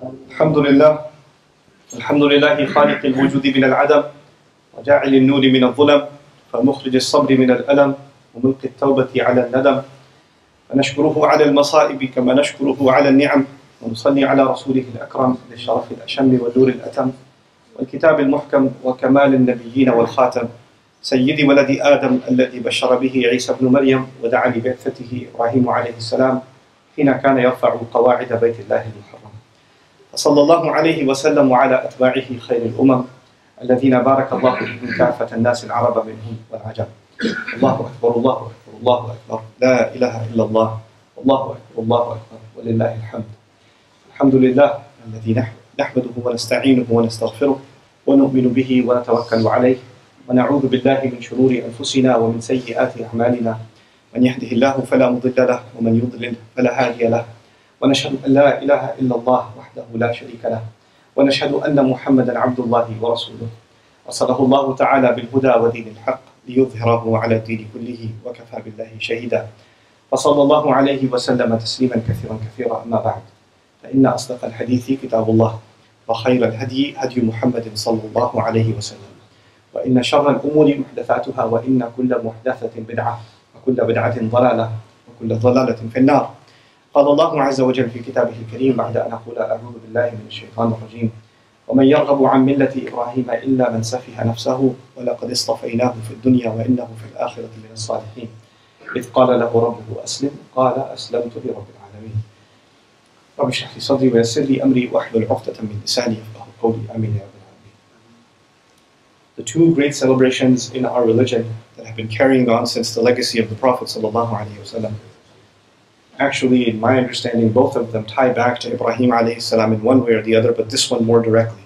الحمد لله خالق الوجود من العدم وجاعل النور من الظلم فمخرج الصبر من الألم وملقي التوبة على الندم فنشكره على المصائب كما نشكره على النعم ونصلي على رسوله الأكرم للشرف الأشم والنور الأتم والكتاب المحكم وكمال النبيين والخاتم سيد ولد آدم الذي بشر به عيسى بن مريم ودعا لبعثته إبراهيم عليه السلام حين كان يرفع قواعد بيت الله المحرم فصلى الله عليه وسلم وعلى أتباعه خير الأمم الذين بارك الله بهم كافة الناس العرب منهم والعجم. الله أكبر الله أكبر الله أكبر لا إله إلا الله والله أكبر الله أكبر ولله الحمد. الحمد لله الذي نحمده ونستعينه ونستغفره ونؤمن به ونتوكل عليه ونعوذ بالله من شرور أنفسنا ومن سيئات أعمالنا من يهده الله فلا مضل له ومن يضلل فلا هادي له ونشهد أن لا إله إلا الله وحده لا شريك له ونشهد أن محمدا عبد الله ورسوله أرسله الله تعالى بالهدى ودين الحق ليظهره على الدين كله وكفى بالله شهيدا وصلى الله عليه وسلم تسليما كثيرا كثيرا. أما بعد فإن أصدق الحديث كتاب الله وخير الهدي هدي محمد صلى الله عليه وسلم وإن شر الأمور محدثاتها وإن كل محدثة بدعة وكل بدعة ضلالة وكل ضلالة في النار. قال الله عز وجل في كتابه الكريم بعد أن أقول أعوذ بالله من الشيطان الرجيم ومن يرغب عن ملة إبراهيم إلا من سفه نفسه ولقد اصطفيناه في الدنيا وإنه في الآخرة من الصالحين إذ قال له ربه أسلم قال أسلمت لرب العالمين. رب اشرح لي صدري ويسر لي أمري واحلل عقدة من لساني يفقهوا قولي آمين يا رب العالمين. The two great celebrations in our religion that have been carrying on since the legacy of the Prophet ﷺ. Actually, in my understanding, both of them tie back to Ibrahim alayhi salam in one way or the other, but this one more directly.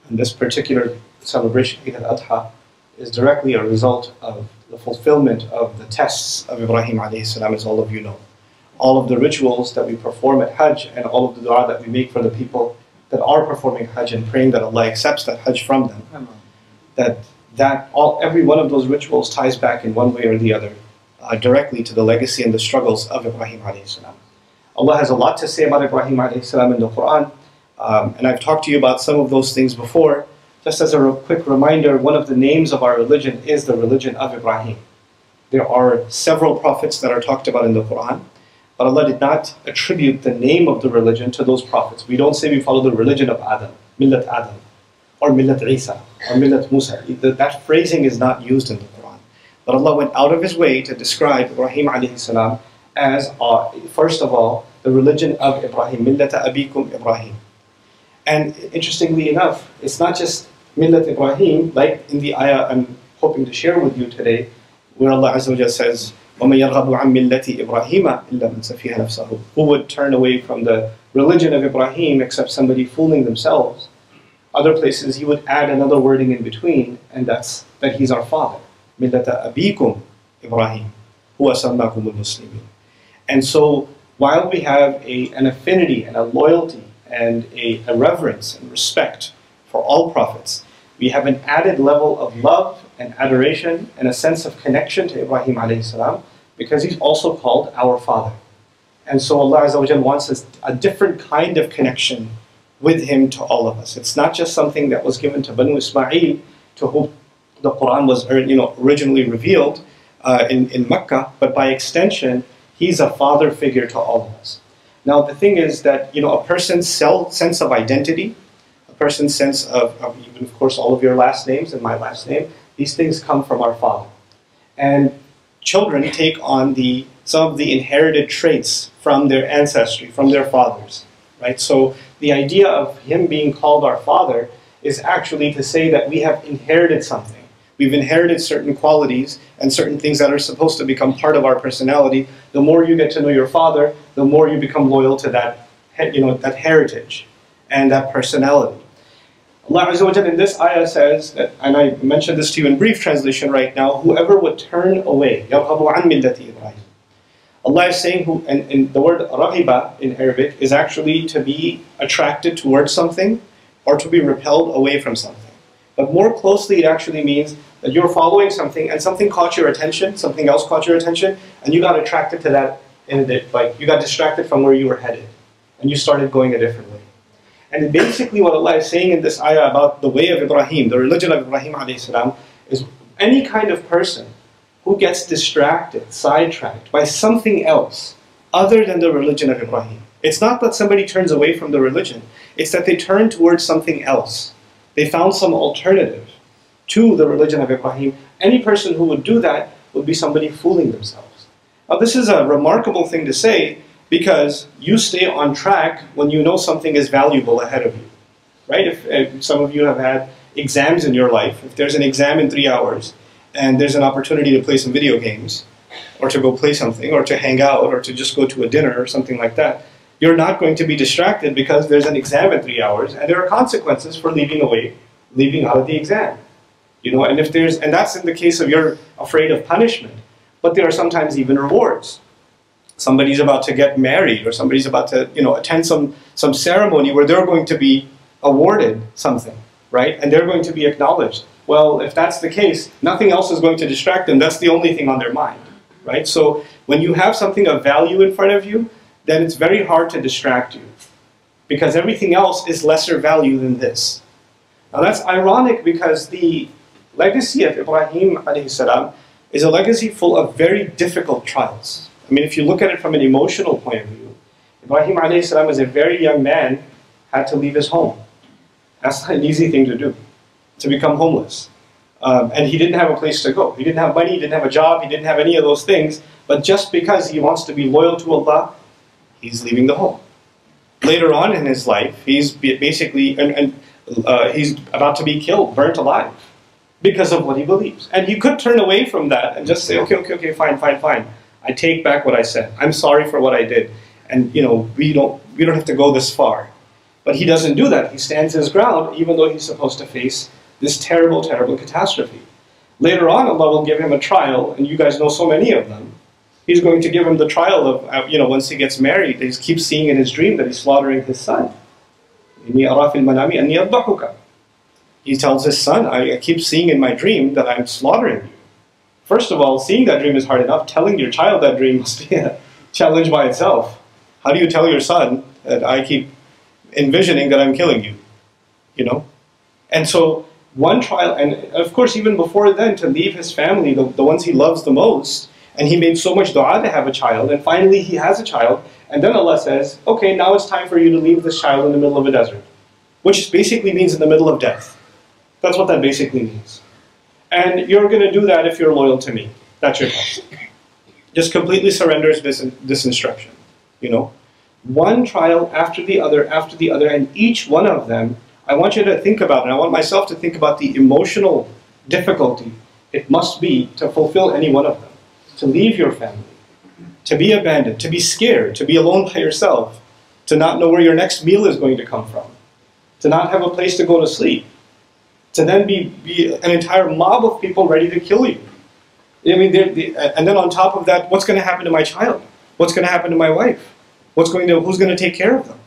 And this particular celebration, Eid al-Adha, is directly a result of the fulfillment of the tests of Ibrahim alayhi salam, as all of you know. All of the rituals that we perform at Hajj and all of the dua that we make for the people that are performing Hajj and praying that Allah accepts that Hajj from them, every one of those rituals ties back in one way or the other directly to the legacy and the struggles of Ibrahim alayhi salam. Allah has a lot to say about Ibrahim alayhi salam in the Quran, and I've talked to you about some of those things before. Just as a quick reminder, one of the names of our religion is the religion of Ibrahim. There are several prophets that are talked about in the Quran, but Allah did not attribute the name of the religion to those prophets. We don't say we follow the religion of Adam, Millat Adam, or Millat Isa, or Millat Musa. That phrasing is not used in the Quran. But Allah went out of His way to describe Ibrahim alayhi salam as, first of all, the religion of Ibrahim, Millata Abikum Ibrahim. And interestingly enough, it's not just Millat Ibrahim, like in the ayah I'm hoping to share with you today, where Allah Azza wa Jalla says, وَمَنْ يَرْغَبُ عَنْ مِلَّةِ إِبْرَاهِيمَ إِلَّا مَنْ سَفِيهَ نَفْسَهُ. Who would turn away from the religion of Ibrahim except somebody fooling themselves? Other places He would add another wording in between, and that's that He's our father. Millata abikum Ibrahim, huwa sammakum al-muslimin. And so, while we have an affinity and a loyalty and a reverence and respect for all prophets, we have an added level of love and adoration and a sense of connection to Ibrahim alayhi salam because he's also called our father. And so Allah Azza wa Jalla wants us a different kind of connection with Him to all of us. It's not just something that was given to Banu Ismail, to whom the Quran was originally revealed in Mecca, but by extension, He's a father figure to all of us. Now the thing is that a person's sense of identity, a person's sense of even of course all of your last names and my last name, these things come from our father. And children take on some of the inherited traits from their ancestry, from their fathers. Right? So the idea of Him being called our father is actually to say that we have inherited something. We've inherited certain qualities and certain things that are supposed to become part of our personality. The more you get to know your father, the more you become loyal to that heritage and that personality. Allah Azza wa Jalla in this ayah says that, and I mentioned this to you in brief translation right now, whoever would turn away, يَرْغَبُ عَنْ مِلَّةِ إِبْرَاهِيمَ. Allah is saying, and the word raghiba in Arabic is actually to be attracted towards something or to be repelled away from something. But more closely, it actually means that you're following something and something caught your attention, something else caught your attention, and you got attracted to that, like you got distracted from where you were headed, and you started going a different way. And basically what Allah is saying in this ayah about the way of Ibrahim, the religion of Ibrahim ﷺ, is any kind of person who gets distracted, sidetracked by something else other than the religion of Ibrahim. It's not that somebody turns away from the religion, it's that they turn towards something else. They found some alternative to the religion of Ibrahim. Any person who would do that would be somebody fooling themselves. Now this is a remarkable thing to say, because you stay on track when you know something is valuable ahead of you. Right? If some of you have had exams in your life, if there's an exam in 3 hours, and there's an opportunity to play some video games, or to go play something, or to hang out, or to just go to a dinner, or something like that, you're not going to be distracted because there's an exam in 3 hours, and there are consequences for leaving out of the exam. You know, and that's in the case of you're afraid of punishment, but there are sometimes even rewards. Somebody's about to get married, or somebody's about to, attend some ceremony where they're going to be awarded something, right? And they're going to be acknowledged. Well, if that's the case, nothing else is going to distract them. That's the only thing on their mind, right? So when you have something of value in front of you, then it's very hard to distract you, because everything else is lesser value than this. Now that's ironic, because the legacy of Ibrahim ﷺ is a legacy full of very difficult trials. I mean, if you look at it from an emotional point of view, Ibrahim ﷺ as a very young man had to leave his home. That's not an easy thing to do, to become homeless. And he didn't have a place to go. He didn't have money, he didn't have a job, he didn't have any of those things, but just because he wants to be loyal to Allah, he's leaving the home. Later on in his life, he's basically, he's about to be killed, burnt alive, because of what he believes. And he could turn away from that and just say, okay, fine. I take back what I said. I'm sorry for what I did. And we don't have to go this far. But he doesn't do that. He stands his ground, even though he's supposed to face this terrible, terrible catastrophe. Later on, Allah will give him a trial, and you guys know so many of them. He's going to give him the trial of, once he gets married, he keeps seeing in his dream that he's slaughtering his son. He tells his son, I keep seeing in my dream that I'm slaughtering you. First of all, seeing that dream is hard enough. Telling your child that dream must be a challenge by itself. How do you tell your son that I keep envisioning that I'm killing you? And so one trial, and of course even before then, to leave his family, the ones he loves the most, and he made so much dua to have a child, and finally he has a child, and then Allah says, okay, now it's time for you to leave this child in the middle of a desert, which basically means in the middle of death. That's what that basically means. And you're going to do that if you're loyal to me. That's your test. Just completely surrenders this instruction. One trial after the other, and each one of them, I want you to think about, and I want myself to think about the emotional difficulty it must be to fulfill any one of them. To leave your family, to be abandoned, to be scared, to be alone by yourself, to not know where your next meal is going to come from, to not have a place to go to sleep, to then be an entire mob of people ready to kill you. I mean, and then on top of that, what's going to happen to my child? What's going to happen to my wife? Who's going to take care of them?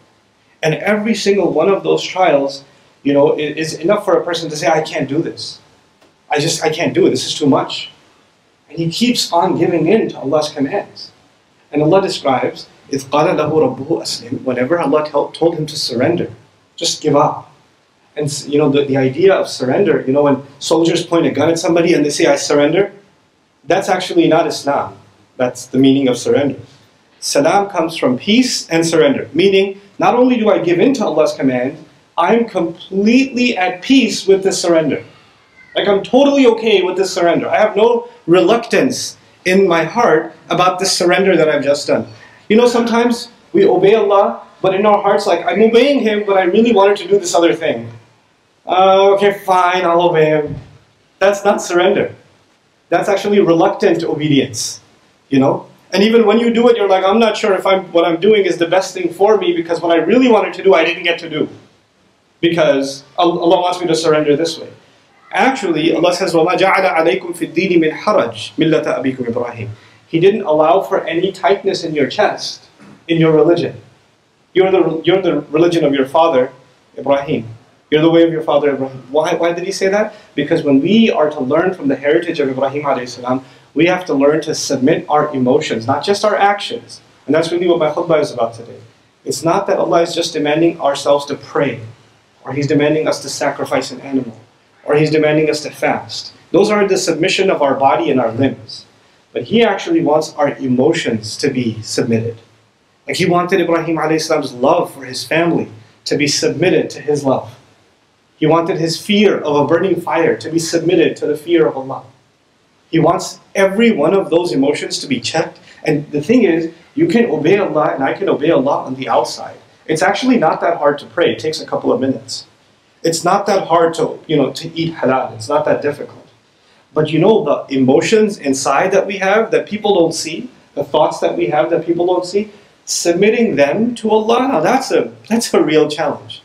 And every single one of those trials, is enough for a person to say, I can't do this. I can't do it. This is too much. And he keeps on giving in to Allah's commands. And Allah describes, إِذْ قَالَ لَهُ رَبُّهُ أَسْلِمْ, whenever Allah told him to surrender, just give up. And the idea of surrender, when soldiers point a gun at somebody and they say, I surrender, that's actually not Islam. That's the meaning of surrender. Salam comes from peace and surrender, meaning not only do I give in to Allah's command, I'm completely at peace with this surrender. Like I'm totally okay with this surrender. I have no reluctance in my heart about this surrender that I've just done. Sometimes we obey Allah, but in our hearts, like, I'm obeying Him, but I really wanted to do this other thing. Okay, fine, I'll obey Him. That's not surrender. That's actually reluctant obedience, And even when you do it, you're like, I'm not sure if what I'm doing is the best thing for me, because what I really wanted to do, I didn't get to do. Because Allah wants me to surrender this way. Actually, Allah says, وَمَا جَعَلَ عَلَيْكُمْ فِي الدِّينِ مِنْ حَرَجٍ مِلَّةَ أَبِيكُمْ إِبْرَاهِيمَ. He didn't allow for any tightness in your chest, in your religion. You're the religion of your father, Ibrahim. You're the way of your father, Ibrahim. Why did he say that? Because when we are to learn from the heritage of Ibrahim ﷺ, we have to learn to submit our emotions, not just our actions. And that's really what my khutbah is about today. It's not that Allah is just demanding ourselves to pray, or He's demanding us to sacrifice an animal, or He's demanding us to fast. Those are the submission of our body and our limbs. But He actually wants our emotions to be submitted. Like He wanted Ibrahim a.s.'s love for his family to be submitted to His love. He wanted his fear of a burning fire to be submitted to the fear of Allah. He wants every one of those emotions to be checked. And the thing is, you can obey Allah and I can obey Allah on the outside. It's actually not that hard to pray. It takes a couple of minutes. It's not that hard to eat halal. It's not that difficult. But the emotions inside that we have that people don't see, the thoughts that we have that people don't see, submitting them to Allah, now that's a real challenge.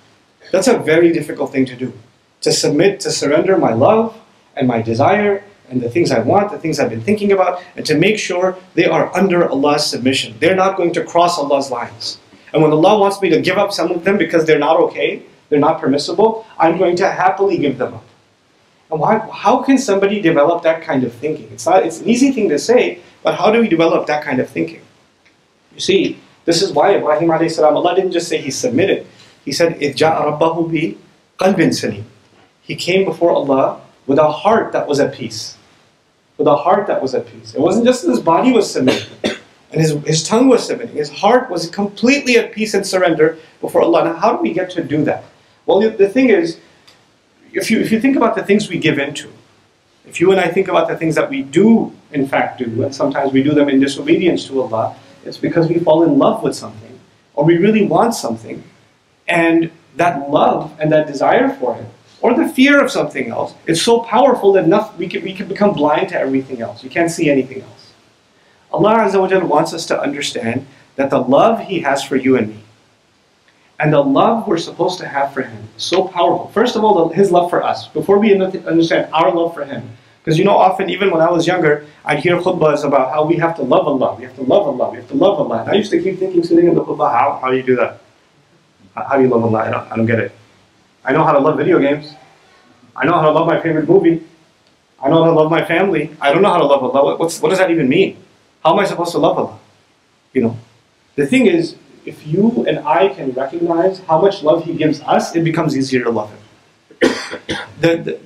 That's a very difficult thing to do. To submit, to surrender my love and my desire and the things I want, the things I've been thinking about, and to make sure they are under Allah's submission. They're not going to cross Allah's lines. And when Allah wants me to give up some of them because they're not okay, they're not permissible, I'm going to happily give them up. And how can somebody develop that kind of thinking? It's an easy thing to say, but how do we develop that kind of thinking? You see, this is why Ibrahim a.s., Allah didn't just say he submitted. He said, إِذْ جَاءَ رَبَّهُ بِقَلْبٍ سَلِيمٍ. He came before Allah with a heart that was at peace. With a heart that was at peace. It wasn't just that his body was submitting, and his tongue was submitting. His heart was completely at peace and surrender before Allah. Now, how do we get to do that? Well, the thing is, if you think about the things we give into, if you and I think about the things that we do, in fact, do, and sometimes we do them in disobedience to Allah, it's because we fall in love with something, or we really want something, and that love and that desire for it, or the fear of something else, is so powerful that we can become blind to everything else. You can't see anything else. Allah Azza wa Jalla wants us to understand that the love He has for you and me, and the love we're supposed to have for Him, is so powerful. First of all, His love for us, before we understand our love for Him. Because often, even when I was younger, I'd hear khutbahs about how we have to love Allah, we have to love Allah, we have to love Allah. And I used to keep thinking, sitting in the khutbah, how do you do that? How do you love Allah? I don't get it. I know how to love video games. I know how to love my favorite movie. I know how to love my family. I don't know how to love Allah. What does that even mean? How am I supposed to love Allah? The thing is, if you and I can recognize how much love He gives us, it becomes easier to love Him.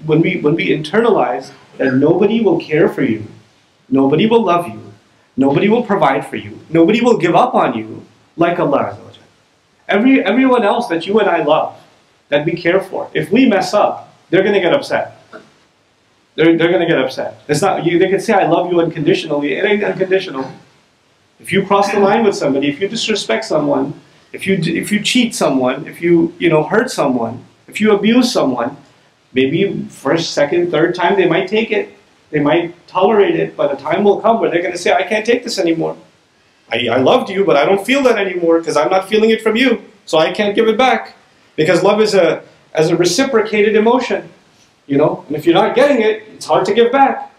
When we internalize that nobody will care for you, nobody will love you, nobody will provide for you, nobody will give up on you like Allah. Everyone else that you and I love, that we care for, if we mess up, they're going to get upset. They're going to get upset. It's not, they can say, I love you unconditionally. It ain't unconditional. If you cross the line with somebody, if you disrespect someone, if you cheat someone, if you hurt someone, if you abuse someone, maybe first, second, third time they might take it. They might tolerate it, but a time will come where they're going to say, I can't take this anymore. I loved you, but I don't feel that anymore because I'm not feeling it from you, so I can't give it back. Because love is a reciprocated emotion, and if you're not getting it, it's hard to give back.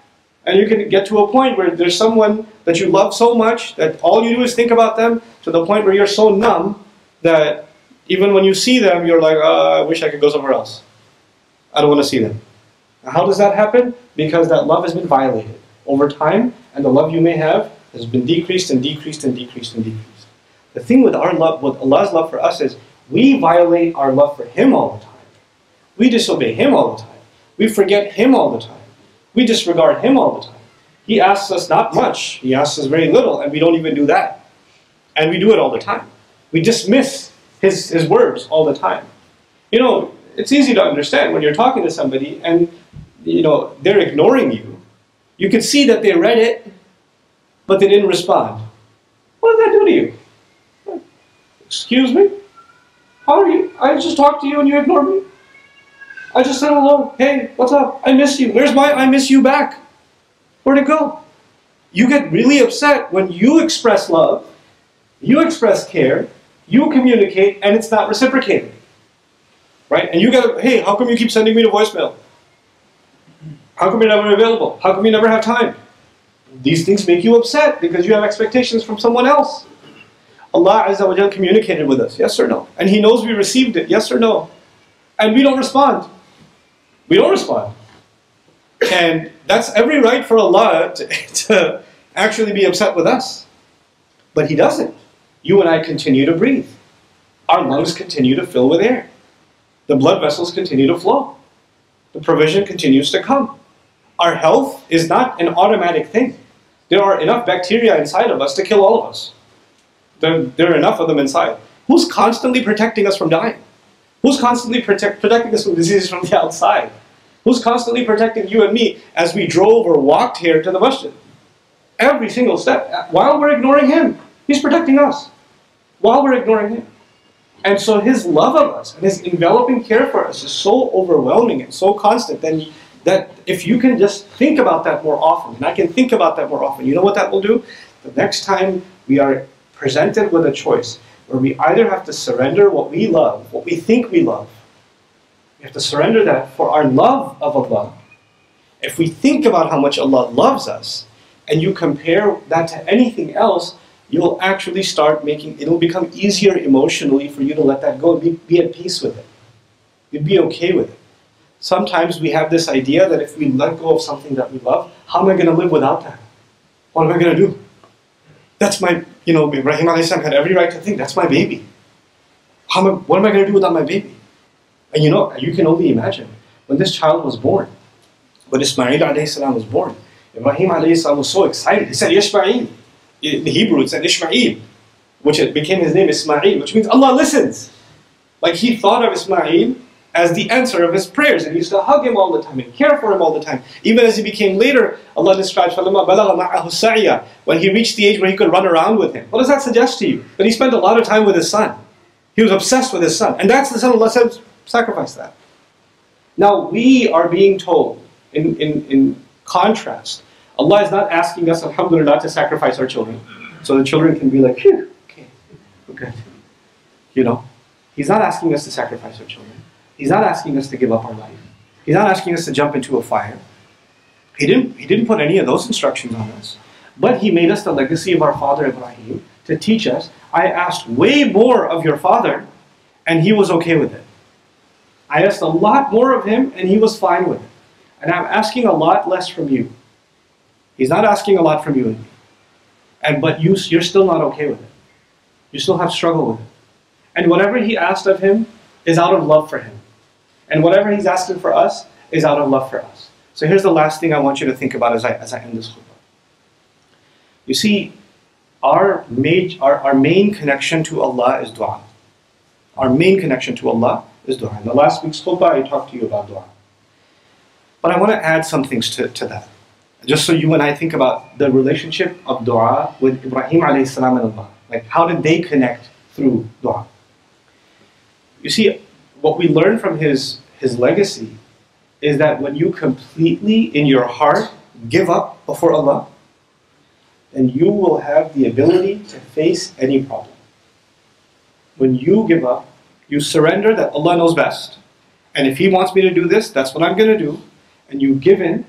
And you can get to a point where there's someone that you love so much that all you do is think about them, to the point where you're so numb that even when you see them, you're like, I wish I could go somewhere else. I don't want to see them. Now, how does that happen? Because that love has been violated over time, and the love you may have has been decreased and decreased and decreased and decreased. The thing with our love, with Allah's love for us, is we violate our love for Him all the time. We disobey Him all the time. We forget Him all the time. We disregard Him all the time. He asks us not much. He asks us very little, and we don't even do that. And we do it all the time. We dismiss His words all the time. It's easy to understand when you're talking to somebody and they're ignoring you. You can see that they read it, but they didn't respond. What does that do to you? Excuse me? How are you? I just talked to you and you ignored me. I just said hello. Hey, what's up? I miss you. Where's my I miss you back? Where'd it go? You get really upset when you express love, you express care, you communicate, and it's not reciprocated. Right? And you get, hey, how come you keep sending me to voicemail? How come you're never available? How come you never have time? These things make you upset because you have expectations from someone else. Allah Azza wa Jalla communicated with us, yes or no? And He knows we received it, yes or no? And we don't respond. We don't respond. And that's every right for Allah to actually be upset with us. But He doesn't. You and I continue to breathe. our lungs continue to fill with air. The blood vessels continue to flow. The provision continues to come. Our health is not an automatic thing. There are enough bacteria inside of us to kill all of us. There are enough of them inside. Who's constantly protecting us from dying? Who's constantly protecting us from diseases from the outside? Who's constantly protecting you and me as we drove or walked here to the masjid? Every single step. While we're ignoring him, he's protecting us. While we're ignoring him. And so his love of us and his enveloping care for us is so overwhelming and so constant that if you can just think about that more often, and I can think about that more often, you know what that will do? The next time we are presented with a choice where we either have to surrender what we love, what we think we love, we have to surrender that for our love of Allah. If we think about how much Allah loves us, and you compare that to anything else, you'll actually start making, it'll become easier emotionally for you to let that go and be at peace with it. You'd be okay with it. Sometimes we have this idea that if we let go of something that we love, how am I going to live without that? What am I going to do? That's my, Ibrahim a.s. had every right to think, that's my baby. What am I going to do without my baby? And you can only imagine, when this child was born, when Ismail a.s. was born, Ibrahim a.s. was so excited. He said, Ishmael. In Hebrew, it said Ishmael, which it became his name, Ismail, which means Allah listens. Like he thought of Ismail as the answer of his prayers, and he used to hug him all the time and care for him all the time. Even as he became later, Allah describes فَلَمَّا بَلَغَ مَعَهُ السَّعْيَ, when he reached the age where he could run around with him. What does that suggest to you? That he spent a lot of time with his son. He was obsessed with his son. And that's the son Allah said, sacrifice that. Now we are being told, in contrast, Allah is not asking us, alhamdulillah, to sacrifice our children. So the children can be like, phew, okay, we're good. He's not asking us to sacrifice our children. He's not asking us to give up our life. He's not asking us to jump into a fire. He didn't put any of those instructions on us. But he made us the legacy of our father Ibrahim to teach us, I asked way more of your father, and he was okay with it. I asked a lot more of him, and he was fine with it. And I'm asking a lot less from you. He's not asking a lot from you and me. But you're still not okay with it. You still have struggle with it. And whatever he asked of him is out of love for him. And whatever he's asking for us is out of love for us. So here's the last thing I want you to think about as I end this khutbah. You see, our main connection to Allah is dua. Our main connection to Allah is dua. In the last week's khutbah, I talked to you about dua. But I want to add some things to that. Just so you and I think about the relationship of dua with Ibrahim a.s. and Allah. Like, how did they connect through dua? You see, what we learn from his legacy is that when you completely, in your heart, give up before Allah, then you will have the ability to face any problem. When you give up, you surrender that Allah knows best. And if He wants me to do this, that's what I'm going to do. And you give in,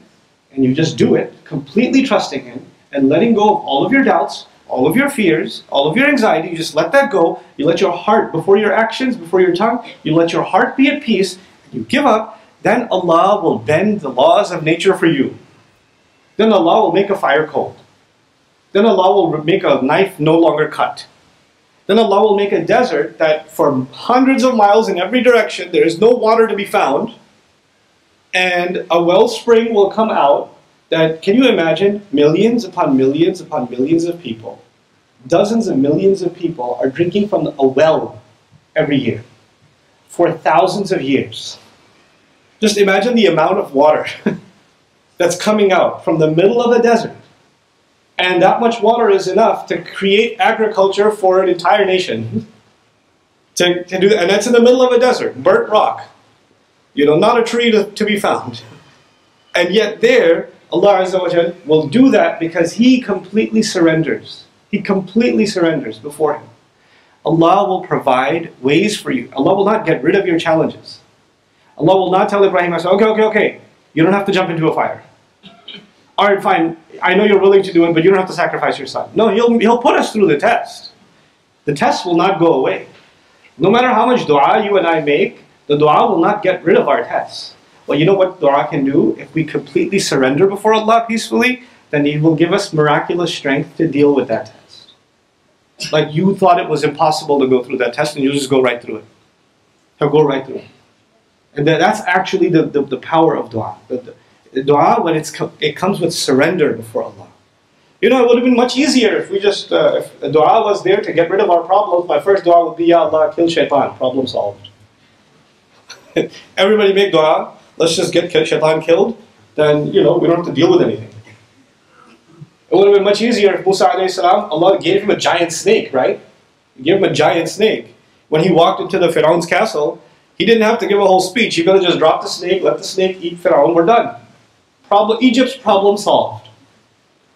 and you just do it, completely trusting Him, and letting go of all of your doubts, all of your fears, all of your anxiety. You just let that go. You let your heart, before your actions, before your tongue, you let your heart be at peace, and you give up, then Allah will bend the laws of nature for you. Then Allah will make a fire cold. Then Allah will make a knife no longer cut. Then Allah will make a desert that for hundreds of miles in every direction, there is no water to be found. And a wellspring will come out that, can you imagine, millions upon millions upon millions of people, dozens of millions of people are drinking from a well every year for thousands of years. Just imagine the amount of water that's coming out from the middle of a desert. And that much water is enough to create agriculture for an entire nation. To do that. And that's in the middle of a desert, burnt rock. Not a tree to be found. And yet there, Allah Azza wa Jal will do that because He completely surrenders. He completely surrenders before Him. Allah will provide ways for you. Allah will not get rid of your challenges. Allah will not tell Ibrahim, okay, you don't have to jump into a fire. All right, fine, I know you're willing to do it, but you don't have to sacrifice your son. No, He'll put us through the test. The test will not go away. No matter how much dua you and I make, the dua will not get rid of our tests. Well, you know what dua can do? If we completely surrender before Allah peacefully, then He will give us miraculous strength to deal with that test. Like you thought it was impossible to go through that test and you just go right through it. He'll go right through it. And that's actually the power of dua. The dua, when it comes with surrender before Allah. You know, it would have been much easier if we just, if the dua was there to get rid of our problems. My first dua would be, Ya Allah, kill shaitan, problem solved. Everybody make dua, let's just get shaitan killed, then, you know, we don't have to deal with anything. It would have been much easier if Musa alayhi salam, Allah gave him a giant snake, right? He gave him a giant snake. When he walked into the Pharaoh's castle, he didn't have to give a whole speech. He could have just dropped the snake, let the snake eat Pharaoh, we're done. Egypt's problem solved.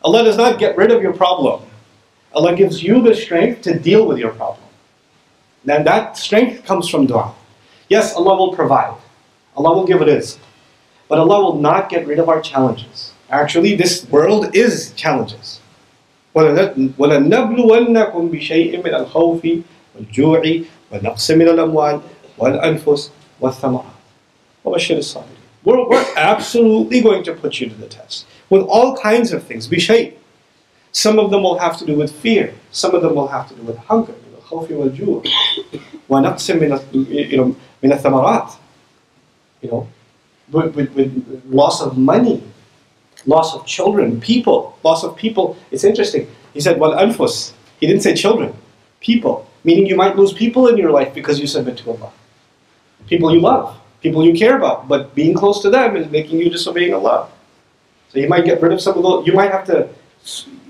Allah does not get rid of your problem. Allah gives you the strength to deal with your problem. And that strength comes from dua. Yes, Allah will provide. Allah will give rizq. But Allah will not get rid of our challenges. Actually, this world is challenges. وَلَنَبْلُوَنَّكُمْ بِشَيْءٍ مِنَ الْخَوْفِ وَالْجُوعِ وَنَقْصٍ مِنَ الْأَمْوَالِ وَالْأَنفُسِ وَالثَّمَرَاتِ وَبَشِّرِ الصَّابِرِينَ. We're absolutely going to put you to the test with all kinds of things. Bishay. Some of them will have to do with fear. Some of them will have to do with hunger. الخوف والجوع ونقص من الثمرات. You know, with loss of money, loss of children, people, loss of people. It's interesting. He said والأنفس. He didn't say children. People, meaning you might lose people in your life because you submit to Allah. People you love. People you care about, but being close to them is making you disobeying Allah. So you might get rid of some of those. You might have to,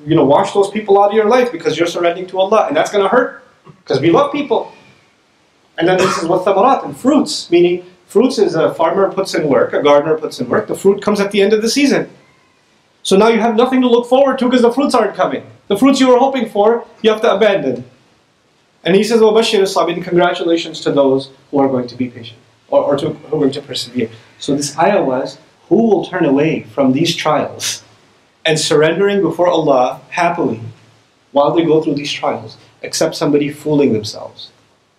you know, wash those people out of your life because you're surrendering to Allah, and that's going to hurt because we love people. And then this is what thamarat and fruits, meaning fruits is a farmer puts in work, a gardener puts in work. The fruit comes at the end of the season. So now you have nothing to look forward to because the fruits aren't coming. The fruits you were hoping for, you have to abandon. And he says, وَبَشِّرِ الصَّابِرِينَ, congratulations to those who are going to be patient. Who are going to persevere. So this ayah was, who will turn away from these trials and surrendering before Allah happily while they go through these trials, except somebody fooling themselves.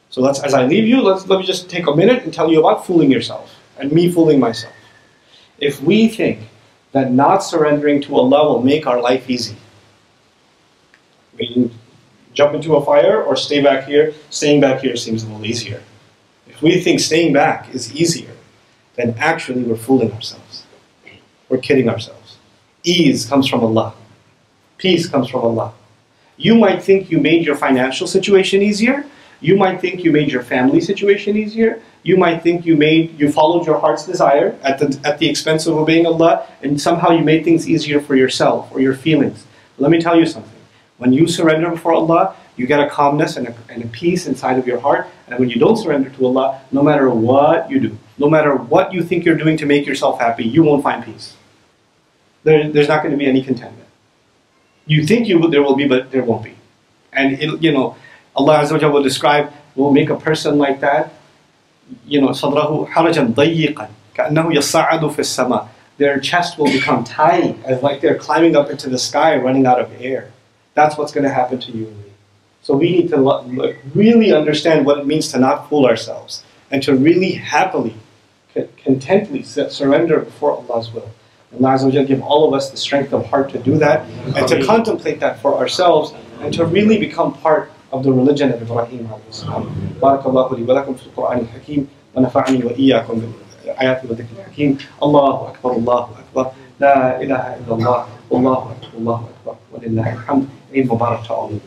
So as I leave you, let me just take a minute and tell you about fooling yourself and me fooling myself. If we think that not surrendering to Allah will make our life easy, meaning jump into a fire or stay back here, staying back here seems a little easier. If we think staying back is easier, then actually we're fooling ourselves. We're kidding ourselves. Ease comes from Allah. Peace comes from Allah. You might think you made your financial situation easier. You might think you made your family situation easier. You might think you followed your heart's desire at the expense of obeying Allah, and somehow you made things easier for yourself or your feelings. But let me tell you something. When you surrender before Allah, you get a calmness and a peace inside of your heart. And when you don't surrender to Allah, no matter what you do, no matter what you think you're doing to make yourself happy, you won't find peace. There's not going to be any contentment. You think there will be, but there won't be. And you know, Allah Azza wa Jalla will describe, will make a person like that, you know, صَدْرَهُ حَرَجًا ضَيِّقًا كَأَنَّهُ يَصَّعَّدُ فِي السَّمَاءِ. Their chest will become tight, as like they're climbing up into the sky, running out of air. That's what's going to happen to you and me. So we need to really understand what it means to not fool ourselves and to really happily, contently surrender before Allah's will. And Allah Azza wa Jalla give all of us the strength of heart to do that and to contemplate that for ourselves and to really become part of the religion of Ibrahim alayhi salam. Barakallahu li wa lakum fil Qur'an al-Hakim wa nafa'ani wa iyyakum bil ayati wa dhikr al-Hakim. Allahu Akbar, Allahu Akbar. La ilaha illallah, Wallahu Akbar, Allahu Akbar. Wa lillahi alhamd. Eid Mubarak to all of you.